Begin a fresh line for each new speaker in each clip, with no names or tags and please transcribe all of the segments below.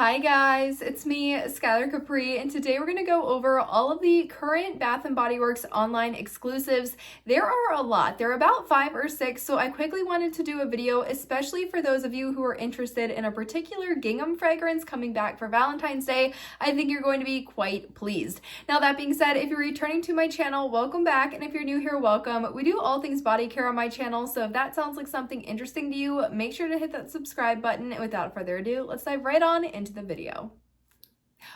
Hi guys, it's me, Skylar Capri, and today we're going to go over all of the current Bath & Body Works online exclusives. There are a lot. There are about 5 or 6, so I quickly wanted to do a video, especially for those of you who are interested in a particular gingham fragrance coming back for Valentine's Day. I think you're going to be quite pleased. Now that being said, if you're returning to my channel, welcome back, and if you're new here, welcome. We do all things body care on my channel, so if that sounds like something interesting to you, make sure to hit that subscribe button, and without further ado, let's dive right on into the video.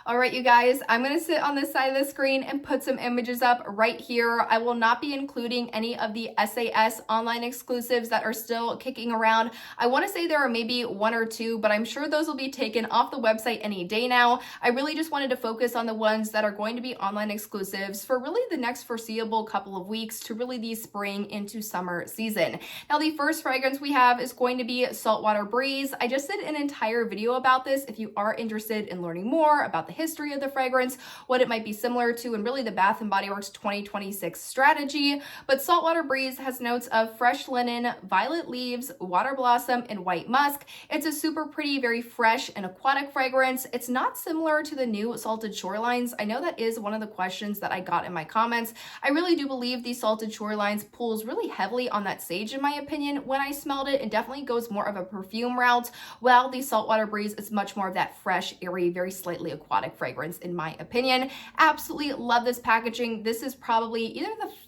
All right, you guys, I'm going to sit on this side of the screen and put some images up right here. I will not be including any of the SAS online exclusives that are still kicking around. I want to say there are maybe 1 or 2, but I'm sure those will be taken off the website any day now. I really just wanted to focus on the ones that are going to be online exclusives for really the next foreseeable couple of weeks to really the spring into summer season. Now, the first fragrance we have is going to be Saltwater Breeze. I just did an entire video about this if you are interested in learning more about the history of the fragrance, what it might be similar to, and really the Bath & Body Works 2026 strategy. But Saltwater Breeze has notes of fresh linen, violet leaves, water blossom, and white musk. It's a super pretty, very fresh and aquatic fragrance. It's not similar to the new Salted Shorelines. I know that is one of the questions that I got in my comments. I really do believe the Salted Shorelines pulls really heavily on that sage, in my opinion. When I smelled it, it definitely goes more of a perfume route, while the Saltwater Breeze is much more of that fresh, airy, very slightly aquatic fragrance, in my opinion. Absolutely love this packaging. This is probably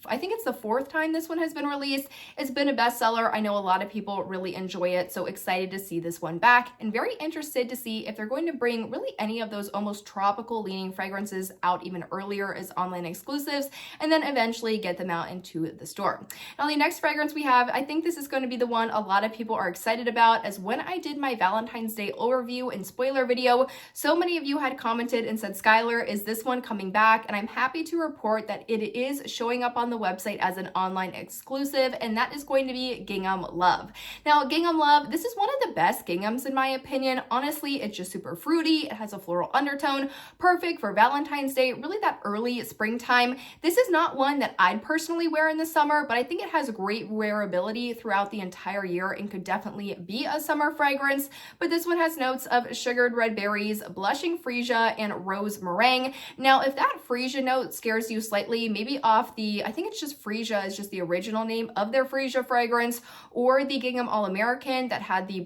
I think it's the 4th time this one has been released. It's been a bestseller. I know a lot of people really enjoy it, so excited to see this one back, and very interested to see if they're going to bring really any of those almost tropical leaning fragrances out even earlier as online exclusives, and then eventually get them out into the store. Now, the next fragrance we have, I think this is going to be the one a lot of people are excited about, as when I did my Valentine's Day overview and spoiler video, so many of you had commented and said, Skylar, is this one coming back? And I'm happy to report that it is showing up on the website as an online exclusive, and that is going to be Gingham Love. Now, Gingham Love, this is one of the best ginghams in my opinion. Honestly, it's just super fruity. It has a floral undertone, perfect for Valentine's Day, really that early springtime. This is not one that I'd personally wear in the summer, but I think it has great wearability throughout the entire year and could definitely be a summer fragrance. But this one has notes of sugared red berries, blushing freesia, and rose meringue. Now, if that freesia note scares you slightly, maybe off the, I think it's just freesia is just the original name of their freesia fragrance, or the Gingham All-American that had the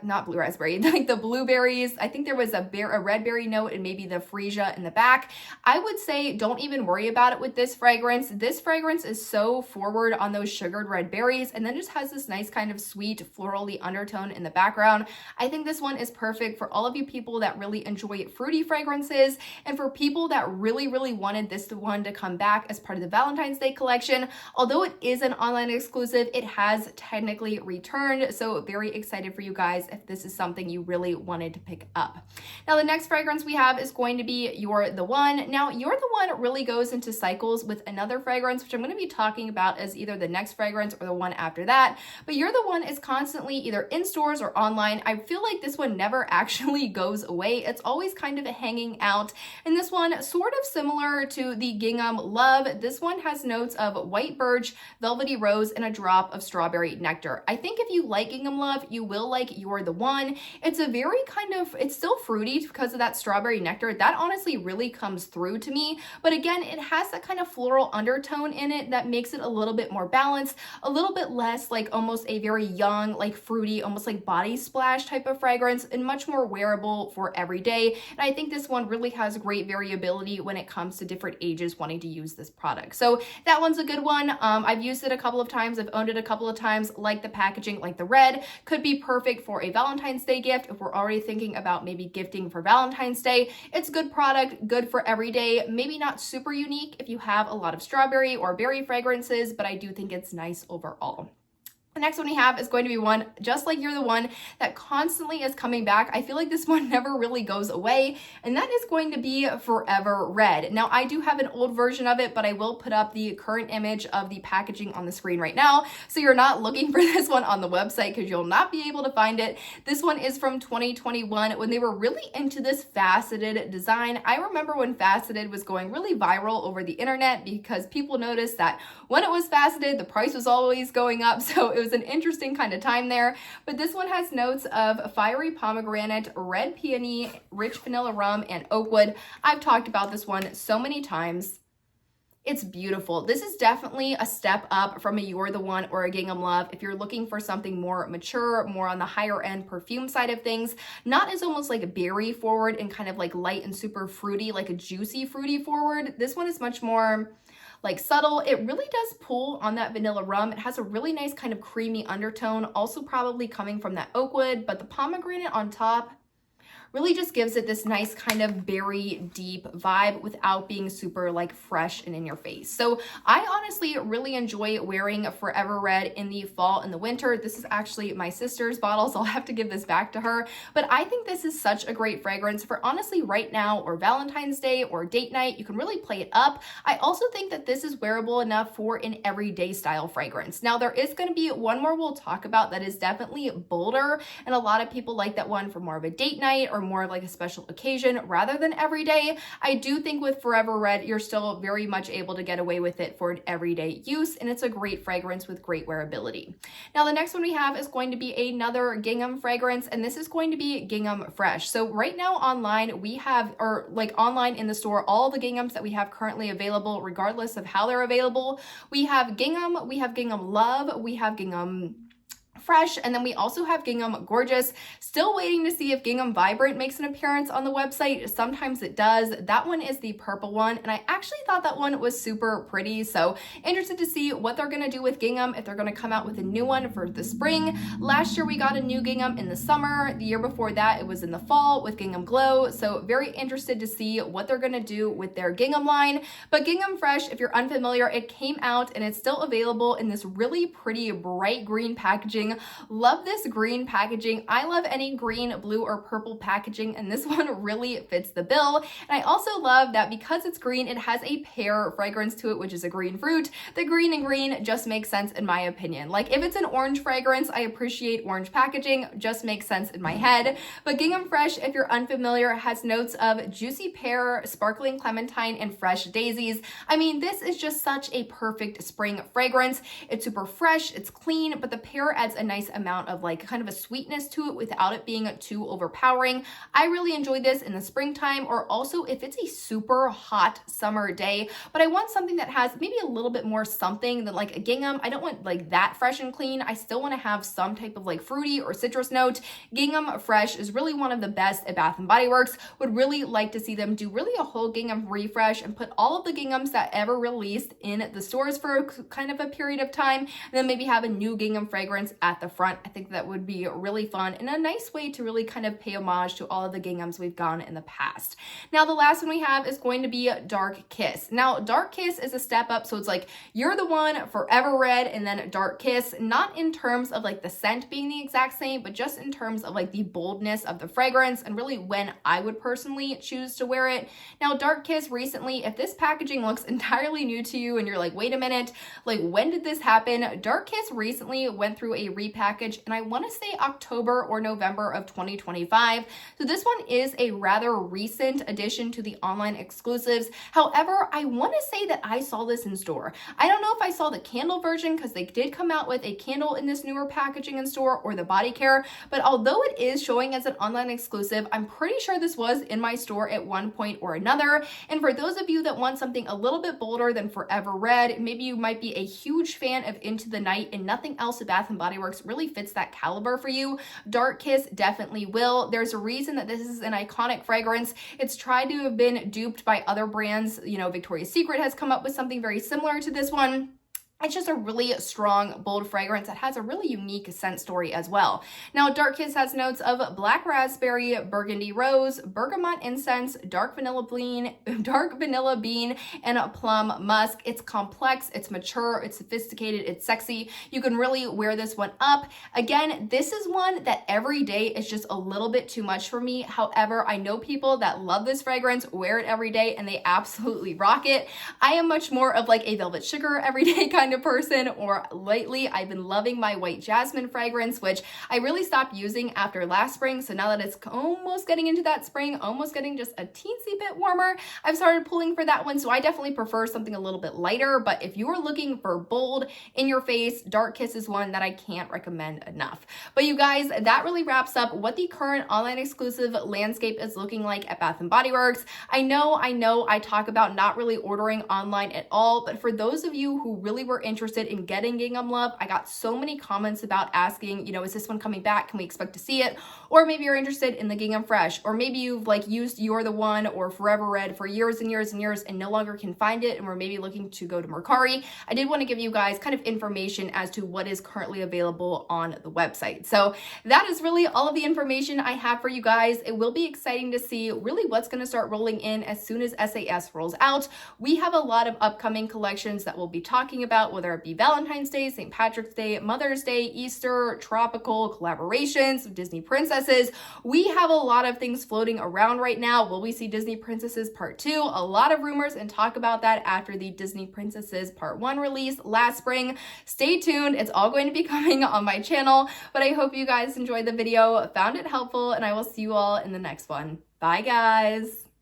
not blue raspberry, like the blueberries. I think there was a red berry note and maybe the freesia in the back. I would say don't even worry about it with this fragrance. This fragrance is so forward on those sugared red berries, and then just has this nice kind of sweet florally undertone in the background. I think this one is perfect for all of you people that really enjoy fruity fragrances, and for people that really wanted this one to come back as part of the Valentine's Day collection. Although it is an online exclusive, it has technically returned, so very excited for you guys if this is something you really wanted to pick up. Now, the next fragrance we have is going to be You're the One. Now, You're the One really goes into cycles with another fragrance, which I'm going to be talking about as either the next fragrance or the one after that, but You're the One is constantly either in stores or online. I feel like this one never actually goes away. It's always kind of hanging out. And this one, sort of similar to the Gingham Love, this one has notes of white birch, velvety rose, and a drop of strawberry nectar. I think if you like Gingham Love, you will like You're the One. It's a very it's still fruity because of that strawberry nectar. That honestly really comes through to me. But again, it has that kind of floral undertone in it that makes it a little bit more balanced, a little bit less like almost a very young, like fruity, almost like body splash type of fragrance, and much more wearable for every day. And I think this one really has great variability when it comes to different ages wanting to use this product. So that one's a good one. I've used it a couple of times. I've owned it a couple of times. Like the packaging, like the red, could be perfect for a Valentine's Day gift if we're already thinking about maybe gifting for Valentine's Day. It's good product, good for every day. Maybe not super unique if you have a lot of strawberry or berry fragrances, but I do think it's nice overall. The next one we have is going to be one, just like You're the One, that constantly is coming back. I feel like this one never really goes away, and that is going to be Forever Red. Now, I do have an old version of it, but I will put up the current image of the packaging on the screen right now, so you're not looking for this one on the website because you'll not be able to find it. This one is from 2021 when they were really into this faceted design. I remember when faceted was going really viral over the internet because people noticed that when it was faceted, the price was always going up, so it was an interesting kind of time there. But this one has notes of fiery pomegranate, red peony, rich vanilla rum, and oak wood. I've talked about this one so many times. It's beautiful. This is definitely a step up from a You're the One or a Gingham Love if you're looking for something more mature, more on the higher end perfume side of things, not as almost like a berry forward and kind of like light and super fruity, like a juicy fruity forward. This one is much more like subtle. It really does pull on that vanilla rum. It has a really nice kind of creamy undertone, also probably coming from that oak wood, but the pomegranate on top really just gives it this nice kind of berry deep vibe without being super like fresh and in your face. So I honestly really enjoy wearing Forever Red in the fall and the winter. This is actually my sister's bottle, so I'll have to give this back to her. But I think this is such a great fragrance for honestly right now or Valentine's Day or date night. You can really play it up. I also think that this is wearable enough for an everyday style fragrance. Now there is going to be one more we'll talk about that is definitely bolder, and a lot of people like that one for more of a date night or more like a special occasion rather than every day. I do think with Forever Red, you're still very much able to get away with it for an everyday use, and it's a great fragrance with great wearability. Now, the next one we have is going to be another Gingham fragrance, and this is going to be Gingham Fresh. So right now online, we have, or like online in the store, all the Ginghams that we have currently available, regardless of how they're available. We have Gingham, we have Gingham Love, we have Gingham Fresh, and then we also have Gingham Gorgeous. Still waiting to see if Gingham Vibrant makes an appearance on the website. Sometimes it does. That one is the purple one, and I actually thought that one was super pretty, so interested to see what they're gonna do with Gingham, if they're gonna come out with a new one for the spring. Last year we got a new Gingham in the summer. The year before that it was in the fall with Gingham Glow, so very interested to see what they're gonna do with their Gingham line. But Gingham Fresh, if you're unfamiliar, it came out and it's still available in this really pretty bright green packaging. Love this green packaging. I love any green, blue, or purple packaging, and this one really fits the bill. And I also love that because it's green, it has a pear fragrance to it, which is a green fruit. The green and green just makes sense in my opinion. Like if it's an orange fragrance, I appreciate orange packaging, just makes sense in my head. But Gingham Fresh, if you're unfamiliar, has notes of juicy pear, sparkling clementine, and fresh daisies. I mean, this is just such a perfect spring fragrance. It's super fresh, it's clean, but the pear adds a nice amount of like kind of a sweetness to it without it being too overpowering. I really enjoy this in the springtime, or also if it's a super hot summer day, but I want something that has maybe a little bit more something than like a Gingham. I don't want like that fresh and clean. I still want to have some type of like fruity or citrus note. Gingham Fresh is really one of the best at Bath & Body Works. Would really like to see them do really a whole Gingham refresh and put all of the Ginghams that ever released in the stores for kind of a period of time, and then maybe have a new Gingham fragrance at the front. I think that would be really fun and a nice way to really kind of pay homage to all of the Ginghams we've gone in the past. Now, the last one we have is going to be Dark Kiss. Now, Dark Kiss is a step up, so it's like You're the One, Forever Red, and then Dark Kiss, not in terms of like the scent being the exact same, but just in terms of like the boldness of the fragrance and really when I would personally choose to wear it. Now, Dark Kiss recently, if this packaging looks entirely new to you and you're like, wait a minute, like when did this happen? Dark Kiss recently went through a repackage, and I want to say October or November of 2025. So this one is a rather recent addition to the online exclusives. However, I want to say that I saw this in store. I don't know if I saw the candle version because they did come out with a candle in this newer packaging in store, or the body care, but although it is showing as an online exclusive, I'm pretty sure this was in my store at one point or another. And for those of you that want something a little bit bolder than Forever Red, maybe you might be a huge fan of Into the Night and nothing else at Bath & Body Works really fits that caliber for you, Dark Kiss definitely will. There's a reason that this is an iconic fragrance. It's tried to have been duped by other brands. You know, Victoria's Secret has come up with something very similar to this one. It's just a really strong, bold fragrance that has a really unique scent story as well. Now, Dark Kiss has notes of black raspberry, burgundy rose, bergamot incense, dark vanilla bean, and a plum musk. It's complex, it's mature, it's sophisticated, it's sexy. You can really wear this one up. Again, this is one that every day is just a little bit too much for me. However, I know people that love this fragrance, wear it every day, and they absolutely rock it. I am much more of like a Velvet Sugar everyday kind kind of person, or lately I've been loving my white jasmine fragrance, which I really stopped using after last spring. So now that it's almost getting into that spring, almost getting just a teensy bit warmer, I've started pulling for that one. So I definitely prefer something a little bit lighter, but if you are looking for bold, in your face, Dark Kiss is one that I can't recommend enough. But you guys, that really wraps up what the current online exclusive landscape is looking like at Bath & Body Works. I know I talk about not really ordering online at all, but for those of you who really were interested in getting Gingham Love, I got so many comments about asking, is this one coming back? Can we expect to see it? Or maybe you're interested in the Gingham Fresh, or maybe you've used You're the One or Forever Red for years and years and years and no longer can find it, and we're maybe looking to go to Mercari. I did want to give you guys kind of information as to what is currently available on the website. So that is really all of the information I have for you guys. It will be exciting to see really what's going to start rolling in as soon as SAS rolls out. We have a lot of upcoming collections that we'll be talking about, whether it be Valentine's Day, St. Patrick's Day, Mother's Day, Easter, tropical collaborations, Disney princesses. We have a lot of things floating around right now. Will we see Disney Princesses Part 2? A lot of rumors and talk about that after the Disney Princesses Part 1 release last spring. Stay tuned. It's all going to be coming on my channel, but I hope you guys enjoyed the video, found it helpful, and I will see you all in the next one. Bye, guys.